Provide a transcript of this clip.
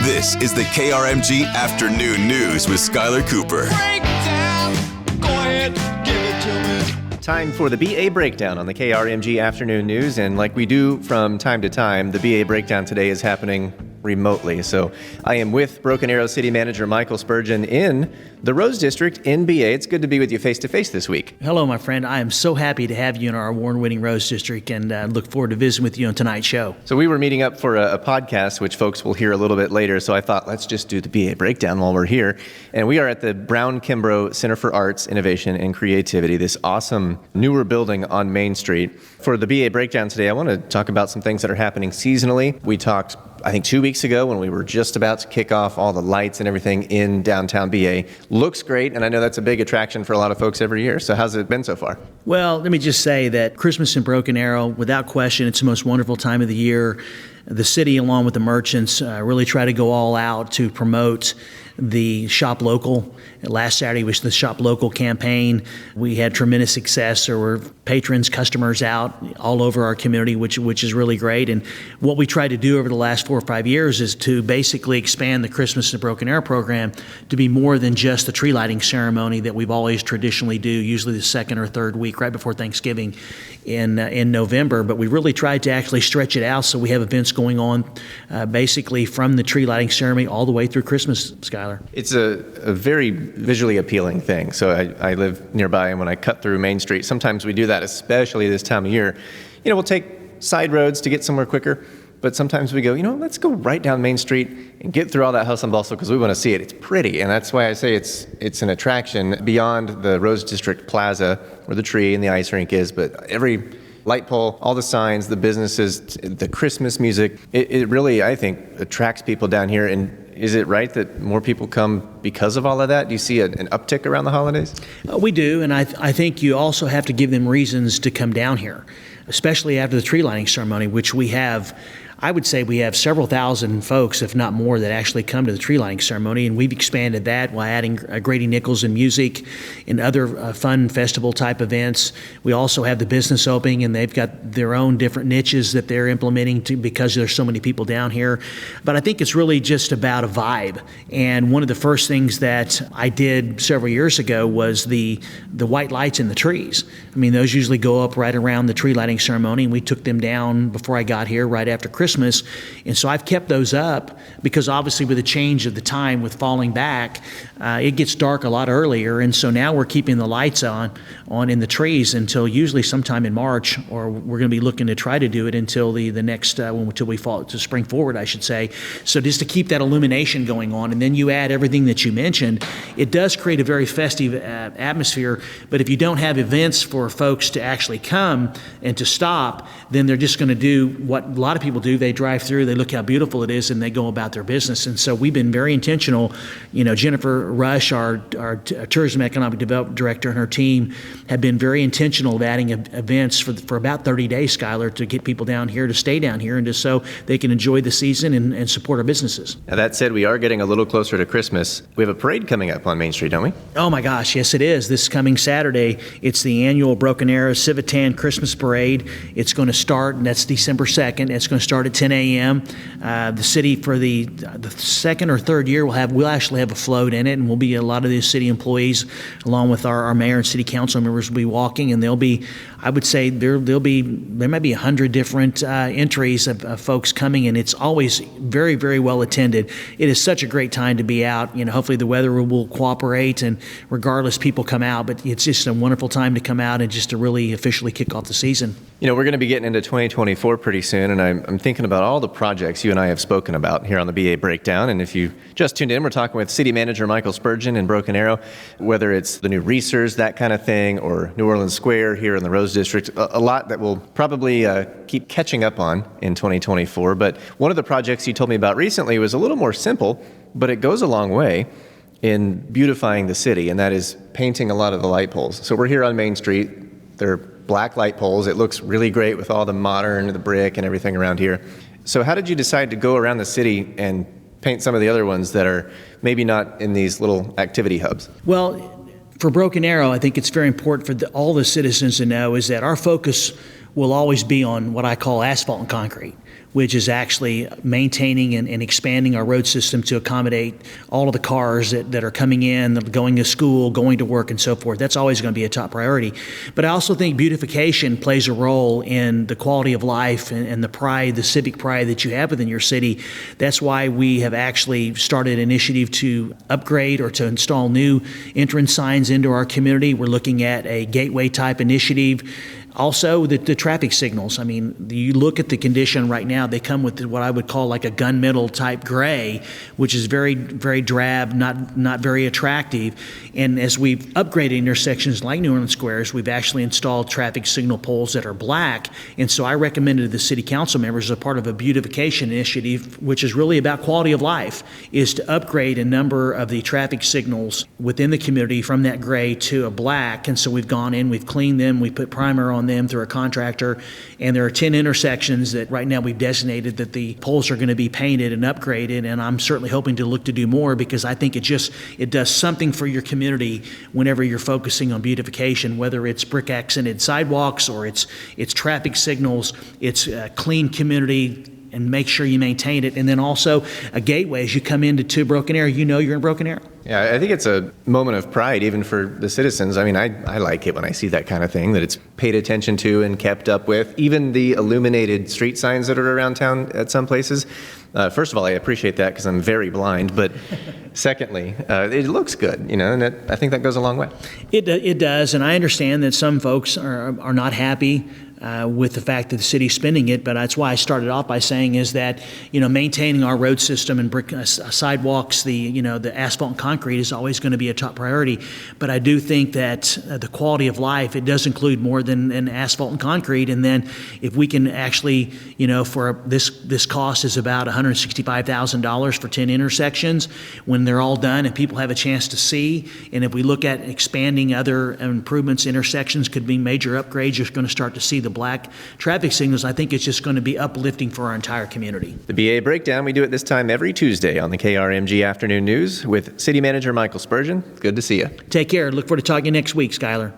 This is the KRMG Afternoon News with Skyler Cooper. Breakdown. Go ahead, give it to me. Time for the BA Breakdown on the KRMG Afternoon News. And like we do from time to time, the BA Breakdown today is happening remotely. So I am with Broken Arrow City Manager Michael Spurgeon in the Rose District in BA. It's good to be with you face-to-face this week. Hello, my friend. I am so happy to have you in our award-winning Rose District and look forward to visiting with you on tonight's show. So we were meeting up for a podcast, which folks will hear a little bit later. So I thought, let's just do the BA Breakdown while we're here. And we are at the Brown Kimbrough Center for Arts, Innovation, and Creativity, this awesome newer building on Main Street. For the BA Breakdown today, I want to talk about some things that are happening seasonally. We talked, I think, 2 weeks ago when we were just about to kick off all the lights and everything in downtown BA. Looks great, and I know that's a big attraction for a lot of folks every year. So how's it been so far? Well, let me just say that Christmas in Broken Arrow, without question, it's the most wonderful time of the year. The city, along with the merchants, really try to go all out to promote the Shop Local. Last Saturday was the Shop Local campaign. We had tremendous success. There were patrons, customers out all over our community, which is really great. And what we tried to do over the last 4 or 5 years is to basically expand the Christmas in Broken Arrow program to be more than just the tree lighting ceremony that we've always traditionally do, usually the second or third week right before Thanksgiving in November. But we really tried to actually stretch it out, so we have events going on basically from the tree lighting ceremony all the way through Christmas, Skyler. It's a very visually appealing thing. So I live nearby, and when I cut through Main Street, sometimes we do that, especially this time of year. You know, we'll take side roads to get somewhere quicker, but sometimes we go, let's go right down Main Street and get through all that hustle and bustle because we want to see it. It's pretty, and that's why I say it's an attraction beyond the Rose District Plaza where the tree and the ice rink is, but every light pole, all the signs, the businesses, the Christmas music, it really, I think, attracts people down here. And is it right that more people come because of all of that? Do you see an uptick around the holidays? We do, and I think you also have to give them reasons to come down here, especially after the tree lighting ceremony, which we have. I would say we have several thousand folks, if not more, that actually come to the tree lighting ceremony, and we've expanded that while adding Grady Nichols and music and other fun festival type events. We also have the business opening, and they've got their own different niches that they're implementing because there's so many people down here. But I think it's really just about a vibe. And one of the first things that I did several years ago was the white lights in the trees. I mean, those usually go up right around the tree lighting ceremony, and we took them down before I got here, right after Christmas. And so I've kept those up because obviously with the change of the time with falling back, it gets dark a lot earlier. And so now we're keeping the lights on in the trees until usually sometime in March, or we're going to be looking to try to do it until the next, until we fall to spring forward, I should say. So just to keep that illumination going on. And then you add everything that you mentioned, it does create a very festive atmosphere. But if you don't have events for folks to actually come and to stop, then they're just going to do what a lot of people do. They drive through, they look how beautiful it is, and they go about their business. And so we've been very intentional. Jennifer Rush, our Tourism Economic Development Director, and her team have been very intentional of adding events for about 30 days, Skyler, to get people down here to stay down here and just so they can enjoy the season and support our businesses. Now, that said, we are getting a little closer to Christmas. We have a parade coming up on Main Street, don't we? Oh my gosh, yes it is. This coming Saturday, it's the annual Broken Arrow Civitan Christmas Parade. It's going to start, and that's December 2nd. It's going to start at 10 a.m. The city for the second or third year we'll actually have a float in it, and we'll be a lot of the city employees along with our mayor and city council members will be walking, and there'll be, I would say there might be 100 different entries of folks coming, and it's always very, very well attended. It is such a great time to be out. Hopefully the weather will cooperate, and regardless, people come out, but it's just a wonderful time to come out and just to really officially kick off the season. We're going to be getting into 2024 pretty soon, and I'm thinking about all the projects you and I have spoken about here on the BA Breakdown. And if you just tuned in, we're talking with City Manager Michael Spurgeon in Broken Arrow, whether it's the new Reesers, that kind of thing, or New Orleans Square here in the Rose District, a lot that we'll probably keep catching up on in 2024. But one of the projects you told me about recently was a little more simple, but it goes a long way in beautifying the city, and that is painting a lot of the light poles. So we're here on Main Street. They're black light poles. It looks really great with all the brick and everything around here. So how did you decide to go around the city and paint some of the other ones that are maybe not in these little activity hubs? Well, for Broken Arrow, I think it's very important for all the citizens to know is that our focus will always be on what I call asphalt and concrete. which is actually maintaining and expanding our road system to accommodate all of the cars that are coming in, that are going to school, going to work, and so forth. That's always going to be a top priority. But I also think beautification plays a role in the quality of life and the pride, the civic pride that you have within your city. That's why we have actually started an initiative to upgrade or to install new entrance signs into our community. We're looking at a gateway type initiative. Also, the traffic signals. I mean, you look at the condition right now, they come with what I would call like a gunmetal type gray, which is very, very drab, not very attractive. And as we've upgraded intersections like New Orleans Squares, we've actually installed traffic signal poles that are black. And so I recommended to the city council members as a part of a beautification initiative, which is really about quality of life, is to upgrade a number of the traffic signals within the community from that gray to a black. And so we've gone in, we've cleaned them, we put primer on them through a contractor, and there are 10 intersections that right now we've designated that the poles are going to be painted and upgraded, and I'm certainly hoping to look to do more because I think it does something for your community whenever you're focusing on beautification, whether it's brick accented sidewalks or it's traffic signals, it's a clean community, and make sure you maintain it. And then also a gateway as you come into Broken Arrow, you know you're in Broken Arrow. Yeah, I think it's a moment of pride even for the citizens. I mean, I like it when I see that kind of thing, that it's paid attention to and kept up with. Even the illuminated street signs that are around town at some places. First of all, I appreciate that because I'm very blind. But secondly, it looks good, and I think that goes a long way. It does, and I understand that some folks are not happy with the fact that the city's spending it, but that's why I started off by saying is that maintaining our road system and brick sidewalks, the asphalt and concrete is always going to be a top priority. But I do think that the quality of life, it does include more than an asphalt and concrete. And then if we can actually, for this cost is about $165,000 for 10 intersections when they're all done and people have a chance to see. And if we look at expanding other improvements, intersections could be major upgrades. You're going to start to see the black traffic signals. I think it's just going to be uplifting for our entire community. The BA Breakdown, we do it this time every Tuesday on the KRMG Afternoon News with City Manager Michael Spurgeon. Good to see you. Take care. Look forward to talking next week, Skyler.